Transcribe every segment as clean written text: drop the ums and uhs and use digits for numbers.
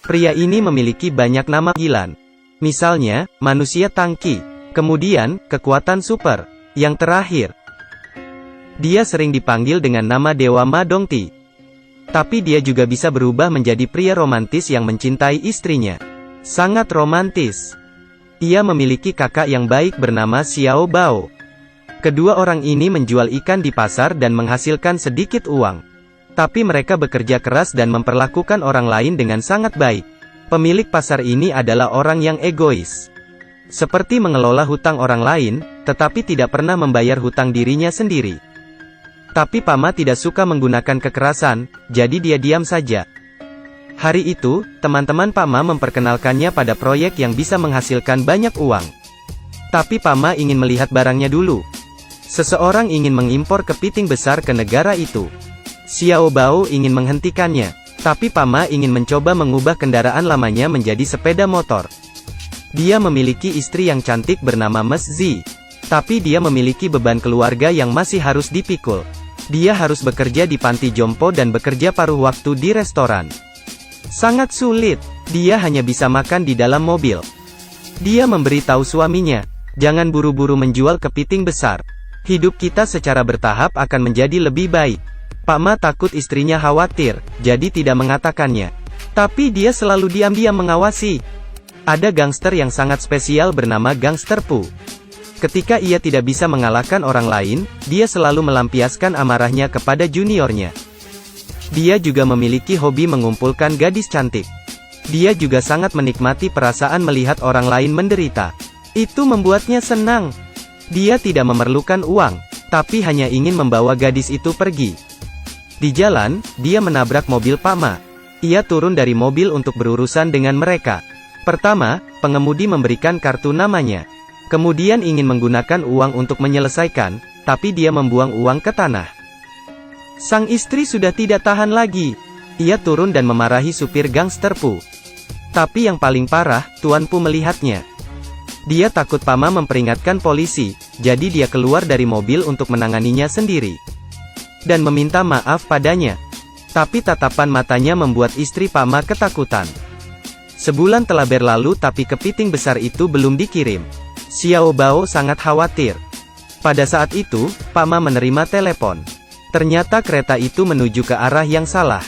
Pria ini memiliki banyak nama panggilan. Misalnya, manusia tangki. Kemudian, kekuatan super. Yang terakhir, dia sering dipanggil dengan nama Dewa Ma Dongti. Tapi dia juga bisa berubah menjadi pria romantis yang mencintai istrinya. Sangat romantis. Ia memiliki kakak yang baik bernama Xiao Bao. Kedua orang ini menjual ikan di pasar dan menghasilkan sedikit uang. Tapi mereka bekerja keras dan memperlakukan orang lain dengan sangat baik. Pemilik pasar ini adalah orang yang egois. Seperti mengelola hutang orang lain, tetapi tidak pernah membayar hutang dirinya sendiri. Tapi Pama tidak suka menggunakan kekerasan, jadi dia diam saja. Hari itu, teman-teman Pama memperkenalkannya pada proyek yang bisa menghasilkan banyak uang. Tapi Pama ingin melihat barangnya dulu. Seseorang ingin mengimpor kepiting besar ke negara itu. Xiao Bao ingin menghentikannya. Tapi Pama ingin mencoba mengubah kendaraan lamanya menjadi sepeda motor. Dia memiliki istri yang cantik bernama Ms. Zi. Tapi dia memiliki beban keluarga yang masih harus dipikul. Dia harus bekerja di panti jompo dan bekerja paruh waktu di restoran. Sangat sulit. Dia hanya bisa makan di dalam mobil. Dia memberitahu suaminya, jangan buru-buru menjual kepiting besar. Hidup kita secara bertahap akan menjadi lebih baik. Pak Ma takut istrinya khawatir, jadi tidak mengatakannya. Tapi dia selalu diam-diam mengawasi. Ada gangster yang sangat spesial bernama Gangster Pu. Ketika ia tidak bisa mengalahkan orang lain, dia selalu melampiaskan amarahnya kepada juniornya. Dia juga memiliki hobi mengumpulkan gadis cantik. Dia juga sangat menikmati perasaan melihat orang lain menderita. Itu membuatnya senang. Dia tidak memerlukan uang, tapi hanya ingin membawa gadis itu pergi. Di jalan, dia menabrak mobil Pak Ma. Ia turun dari mobil untuk berurusan dengan mereka. Pertama, pengemudi memberikan kartu namanya. Kemudian ingin menggunakan uang untuk menyelesaikan, tapi dia membuang uang ke tanah. Sang istri sudah tidak tahan lagi. Ia turun dan memarahi supir Gangster Pu. Tapi yang paling parah, Tuan Pu melihatnya. Dia takut Pak Ma memperingatkan polisi, jadi dia keluar dari mobil untuk menanganinya sendiri. Dan meminta maaf padanya. Tapi tatapan matanya membuat istri Pak Ma ketakutan. Sebulan telah berlalu tapi kepiting besar itu belum dikirim. Xiao Bao sangat khawatir. Pada saat itu, Pak Ma menerima telepon. Ternyata kereta itu menuju ke arah yang salah.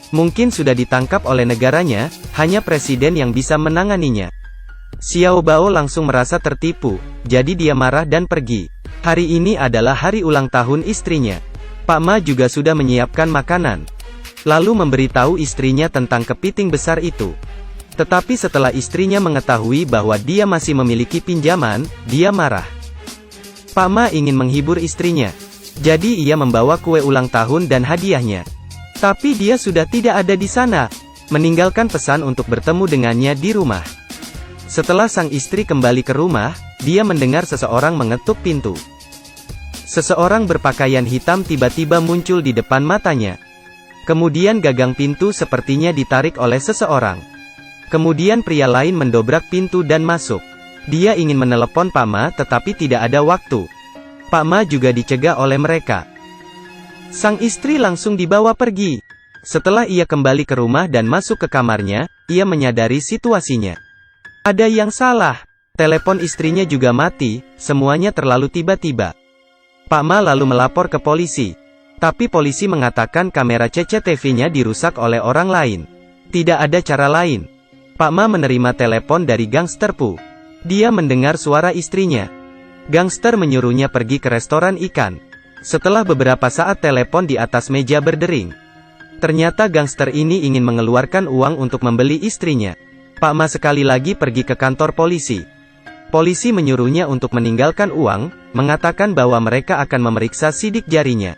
Mungkin sudah ditangkap oleh negaranya, hanya presiden yang bisa menanganinya. Xiao Bao langsung merasa tertipu, jadi dia marah dan pergi. Hari ini adalah hari ulang tahun istrinya. Pak Ma juga sudah menyiapkan makanan. Lalu memberitahu istrinya tentang kepiting besar itu. Tetapi setelah istrinya mengetahui bahwa dia masih memiliki pinjaman, dia marah. Pak Ma ingin menghibur istrinya. Jadi ia membawa kue ulang tahun dan hadiahnya. Tapi dia sudah tidak ada di sana, meninggalkan pesan untuk bertemu dengannya di rumah. Setelah sang istri kembali ke rumah, dia mendengar seseorang mengetuk pintu. Seseorang berpakaian hitam tiba-tiba muncul di depan matanya. Kemudian gagang pintu sepertinya ditarik oleh seseorang. Kemudian pria lain mendobrak pintu dan masuk. Dia ingin menelepon Pak Ma tetapi tidak ada waktu. Pak Ma juga dicegah oleh mereka. Sang istri langsung dibawa pergi. Setelah ia kembali ke rumah dan masuk ke kamarnya, ia menyadari situasinya. Ada yang salah. Telepon istrinya juga mati, semuanya terlalu tiba-tiba. Pak Ma lalu melapor ke polisi. Tapi polisi mengatakan kamera CCTV-nya dirusak oleh orang lain. Tidak ada cara lain. Pak Ma menerima telepon dari Gangster Pu. Dia mendengar suara istrinya. Gangster menyuruhnya pergi ke restoran ikan. Setelah beberapa saat telepon di atas meja berdering. Ternyata gangster ini ingin mengeluarkan uang untuk membeli istrinya. Pak Ma sekali lagi pergi ke kantor polisi. Polisi menyuruhnya untuk meninggalkan uang, mengatakan bahwa mereka akan memeriksa sidik jarinya.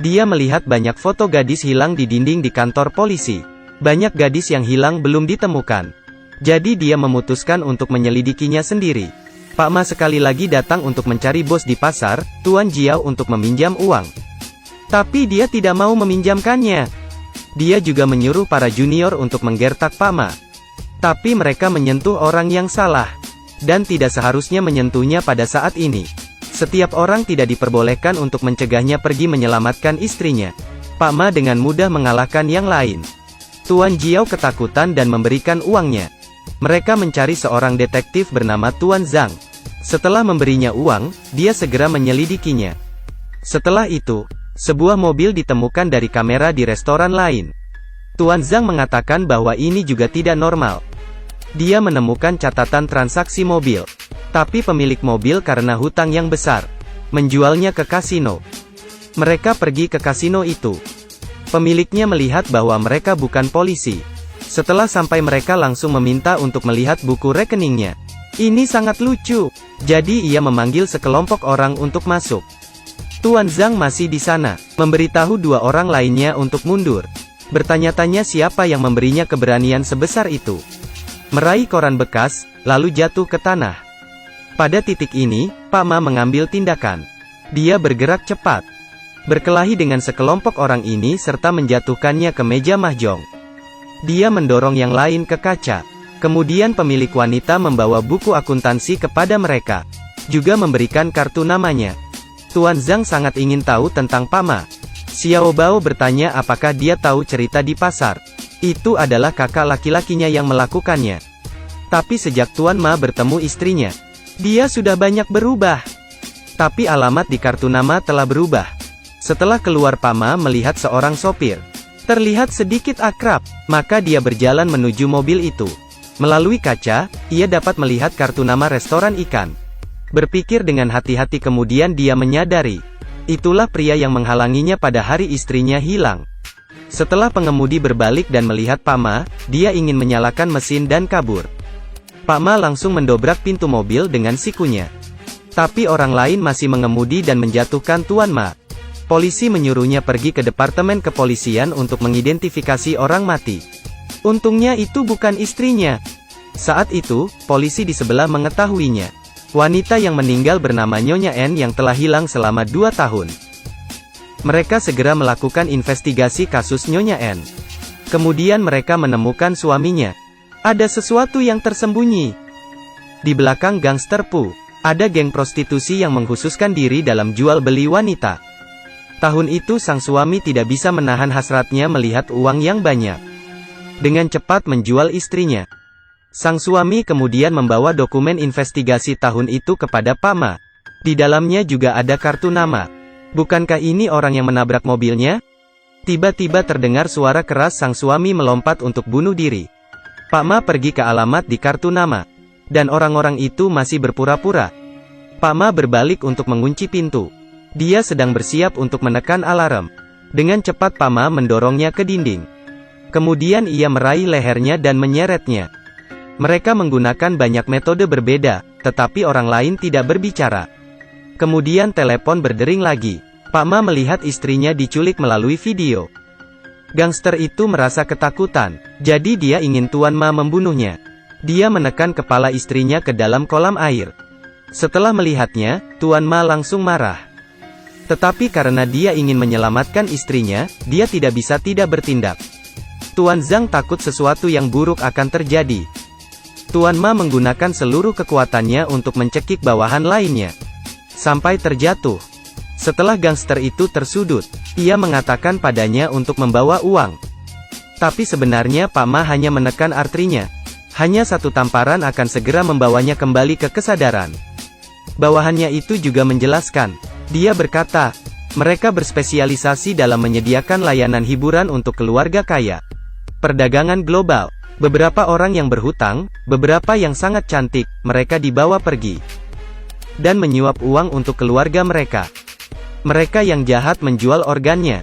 Dia melihat banyak foto gadis hilang di dinding di kantor polisi. Banyak gadis yang hilang belum ditemukan. Jadi dia memutuskan untuk menyelidikinya sendiri. Pak Ma sekali lagi datang untuk mencari bos di pasar, Tuan Jiao untuk meminjam uang. Tapi dia tidak mau meminjamkannya. Dia juga menyuruh para junior untuk menggertak Pak Ma. Tapi mereka menyentuh orang yang salah. Dan tidak seharusnya menyentuhnya pada saat ini. Setiap orang tidak diperbolehkan untuk mencegahnya pergi menyelamatkan istrinya. Pak Ma dengan mudah mengalahkan yang lain. Tuan Jiao ketakutan dan memberikan uangnya. Mereka mencari seorang detektif bernama Tuan Zhang. Setelah memberinya uang, dia segera menyelidikinya. Setelah itu, sebuah mobil ditemukan dari kamera di restoran lain. Tuan Zhang mengatakan bahwa ini juga tidak normal. Dia menemukan catatan transaksi mobil. Tapi pemilik mobil karena hutang yang besar, menjualnya ke kasino. Mereka pergi ke kasino itu. Pemiliknya melihat bahwa mereka bukan polisi. Setelah sampai mereka langsung meminta untuk melihat buku rekeningnya. Ini sangat lucu. Jadi ia memanggil sekelompok orang untuk masuk. Tuan Zhang masih di sana, memberitahu dua orang lainnya untuk mundur. Bertanya-tanya siapa yang memberinya keberanian sebesar itu. Meraih koran bekas, lalu jatuh ke tanah. Pada titik ini, Pak Ma mengambil tindakan. Dia bergerak cepat, berkelahi dengan sekelompok orang ini serta menjatuhkannya ke meja mahjong. Dia mendorong yang lain ke kaca. Kemudian pemilik wanita membawa buku akuntansi kepada mereka, juga memberikan kartu namanya. Tuan Zhang sangat ingin tahu tentang Pak Ma. Xiao Bao bertanya apakah dia tahu cerita di pasar. Itu adalah kakak laki-lakinya yang melakukannya. Tapi sejak Tuan Ma bertemu istrinya, dia sudah banyak berubah. Tapi alamat di kartu nama telah berubah. Setelah keluar, Pak Ma melihat seorang sopir. Terlihat sedikit akrab, maka dia berjalan menuju mobil itu. Melalui kaca, ia dapat melihat kartu nama restoran ikan. Berpikir dengan hati-hati kemudian dia menyadari, itulah pria yang menghalanginya pada hari istrinya hilang. Setelah pengemudi berbalik dan melihat Pak Ma, dia ingin menyalakan mesin dan kabur. Pak Ma langsung mendobrak pintu mobil dengan sikunya. Tapi orang lain masih mengemudi dan menjatuhkan Tuan Ma. Polisi menyuruhnya pergi ke departemen kepolisian untuk mengidentifikasi orang mati. Untungnya itu bukan istrinya. Saat itu, polisi di sebelah mengetahuinya. Wanita yang meninggal bernama Nyonya N yang telah hilang selama 2 tahun. Mereka segera melakukan investigasi kasus Nyonya N. Kemudian mereka menemukan suaminya. Ada sesuatu yang tersembunyi. Di belakang gangster Pu, ada geng prostitusi yang mengkhususkan diri dalam jual beli wanita. Tahun itu sang suami tidak bisa menahan hasratnya melihat uang yang banyak. Dengan cepat menjual istrinya. Sang suami kemudian membawa dokumen investigasi tahun itu kepada Pak Ma. Di dalamnya juga ada kartu nama. Bukankah ini orang yang menabrak mobilnya? Tiba-tiba terdengar suara keras sang suami melompat untuk bunuh diri. Pak Ma pergi ke alamat di kartu nama. Dan orang-orang itu masih berpura-pura. Pak Ma berbalik untuk mengunci pintu. Dia sedang bersiap untuk menekan alarm. Dengan cepat Pak Ma mendorongnya ke dinding. Kemudian ia meraih lehernya dan menyeretnya. Mereka menggunakan banyak metode berbeda, tetapi orang lain tidak berbicara. Kemudian telepon berdering lagi. Pak Ma melihat istrinya diculik melalui video. Gangster itu merasa ketakutan, jadi dia ingin Tuan Ma membunuhnya. Dia menekan kepala istrinya ke dalam kolam air. Setelah melihatnya, Tuan Ma langsung marah. Tetapi karena dia ingin menyelamatkan istrinya, dia tidak bisa tidak bertindak. Tuan Zhang takut sesuatu yang buruk akan terjadi. Tuan Ma menggunakan seluruh kekuatannya untuk mencekik bawahan lainnya. Sampai terjatuh. Setelah gangster itu tersudut, ia mengatakan padanya untuk membawa uang. Tapi sebenarnya Pak Ma hanya menekan arterinya. Hanya satu tamparan akan segera membawanya kembali ke kesadaran. Bawahannya itu juga menjelaskan. Dia berkata, mereka berspesialisasi dalam menyediakan layanan hiburan untuk keluarga kaya. Perdagangan global. Beberapa orang yang berhutang, beberapa yang sangat cantik, mereka dibawa pergi. Dan menyuap uang untuk keluarga mereka. Mereka yang jahat menjual organnya.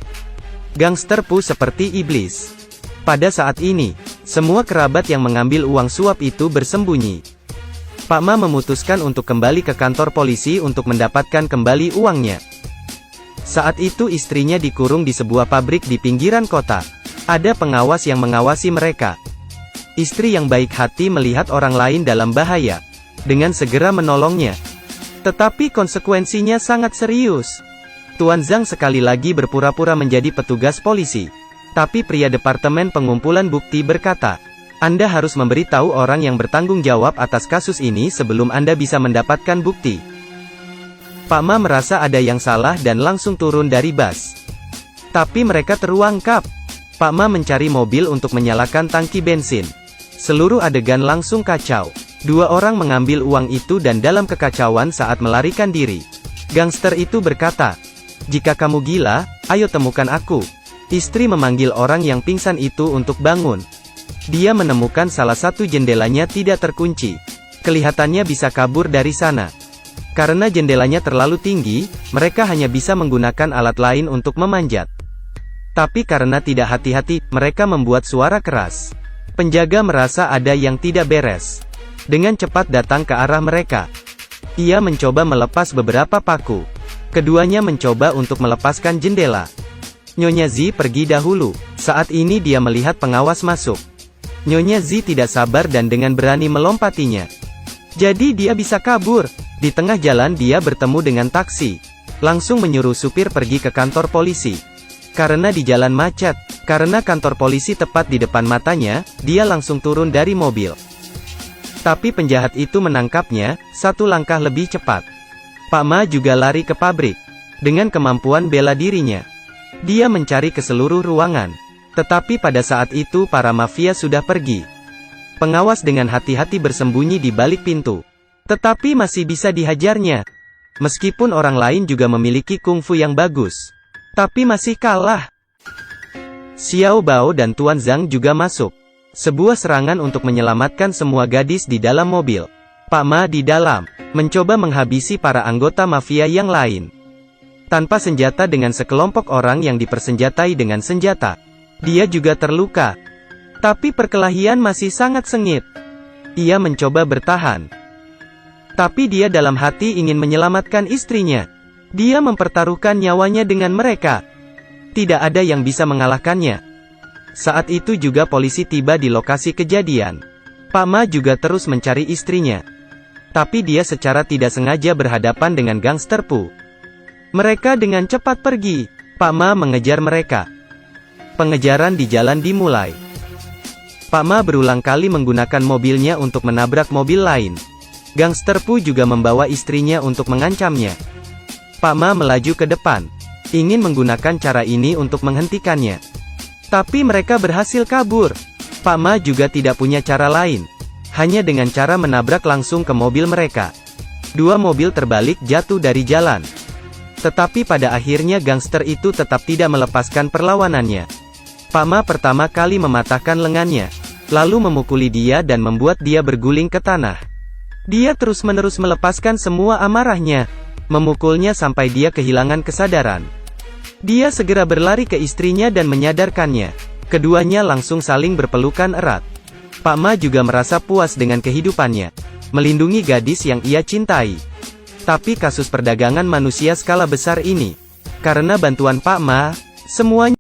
Gangster Pu seperti iblis. Pada saat ini, semua kerabat yang mengambil uang suap itu bersembunyi. Pak Ma memutuskan untuk kembali ke kantor polisi untuk mendapatkan kembali uangnya. Saat itu istrinya dikurung di sebuah pabrik di pinggiran kota. Ada pengawas yang mengawasi mereka. Istri yang baik hati melihat orang lain dalam bahaya, dengan segera menolongnya. Tetapi konsekuensinya sangat serius. Tuan Zhang sekali lagi berpura-pura menjadi petugas polisi. Tapi pria departemen pengumpulan bukti berkata, Anda harus memberitahu orang yang bertanggung jawab atas kasus ini sebelum Anda bisa mendapatkan bukti. Pak Ma merasa ada yang salah dan langsung turun dari bus. Tapi mereka terperangkap. Pak Ma mencari mobil untuk menyalakan tangki bensin. Seluruh adegan langsung kacau. Dua orang mengambil uang itu dan dalam kekacauan saat melarikan diri. Gangster itu berkata, "Jika kamu gila, ayo temukan aku." Istri memanggil orang yang pingsan itu untuk bangun. Dia menemukan salah satu jendelanya tidak terkunci. Kelihatannya bisa kabur dari sana. Karena jendelanya terlalu tinggi, mereka hanya bisa menggunakan alat lain untuk memanjat. Tapi karena tidak hati-hati, mereka membuat suara keras. Penjaga merasa ada yang tidak beres. Dengan cepat datang ke arah mereka. Ia mencoba melepas beberapa paku. Keduanya mencoba untuk melepaskan jendela. Nyonya Zi pergi dahulu. Saat ini dia melihat pengawas masuk. Nyonya Zi tidak sabar dan dengan berani melompatinya. Jadi dia bisa kabur. Di tengah jalan dia bertemu dengan taksi. Langsung menyuruh supir pergi ke kantor polisi. Karena di jalan macet, karena kantor polisi tepat di depan matanya, dia langsung turun dari mobil. Tapi penjahat itu menangkapnya, satu langkah lebih cepat. Pak Ma juga lari ke pabrik. Dengan kemampuan bela dirinya, dia mencari ke seluruh ruangan. Tetapi pada saat itu para mafia sudah pergi. Pengawas dengan hati-hati bersembunyi di balik pintu. Tetapi masih bisa dihajarnya. Meskipun orang lain juga memiliki kungfu yang bagus. Tapi masih kalah. Xiao Bao dan Tuan Zhang juga masuk. Sebuah serangan untuk menyelamatkan semua gadis di dalam mobil. Pak Ma di dalam, mencoba menghabisi para anggota mafia yang lain. Tanpa senjata dengan sekelompok orang yang dipersenjatai dengan senjata. Dia juga terluka. Tapi perkelahian masih sangat sengit. Ia mencoba bertahan. Tapi dia dalam hati ingin menyelamatkan istrinya. Dia mempertaruhkan nyawanya dengan mereka. Tidak ada yang bisa mengalahkannya. Saat itu juga polisi tiba di lokasi kejadian. Pak Ma juga terus mencari istrinya. Tapi dia secara tidak sengaja berhadapan dengan gangster Pu. Mereka dengan cepat pergi. Pak Ma mengejar mereka. Pengejaran di jalan dimulai. Pak Ma berulang kali menggunakan mobilnya untuk menabrak mobil lain. Gangster Pu juga membawa istrinya untuk mengancamnya. Pak Ma melaju ke depan, ingin menggunakan cara ini untuk menghentikannya. Tapi mereka berhasil kabur. Pak Ma juga tidak punya cara lain, hanya dengan cara menabrak langsung ke mobil mereka. Dua mobil terbalik jatuh dari jalan. Tetapi pada akhirnya gangster itu tetap tidak melepaskan perlawanannya. Pak Ma pertama kali mematahkan lengannya, lalu memukuli dia dan membuat dia berguling ke tanah. Dia terus-menerus melepaskan semua amarahnya. Memukulnya sampai dia kehilangan kesadaran. Dia segera berlari ke istrinya dan menyadarkannya. Keduanya langsung saling berpelukan erat. Pak Ma juga merasa puas dengan kehidupannya, melindungi gadis yang ia cintai. Tapi kasus perdagangan manusia skala besar ini, karena bantuan Pak Ma, semuanya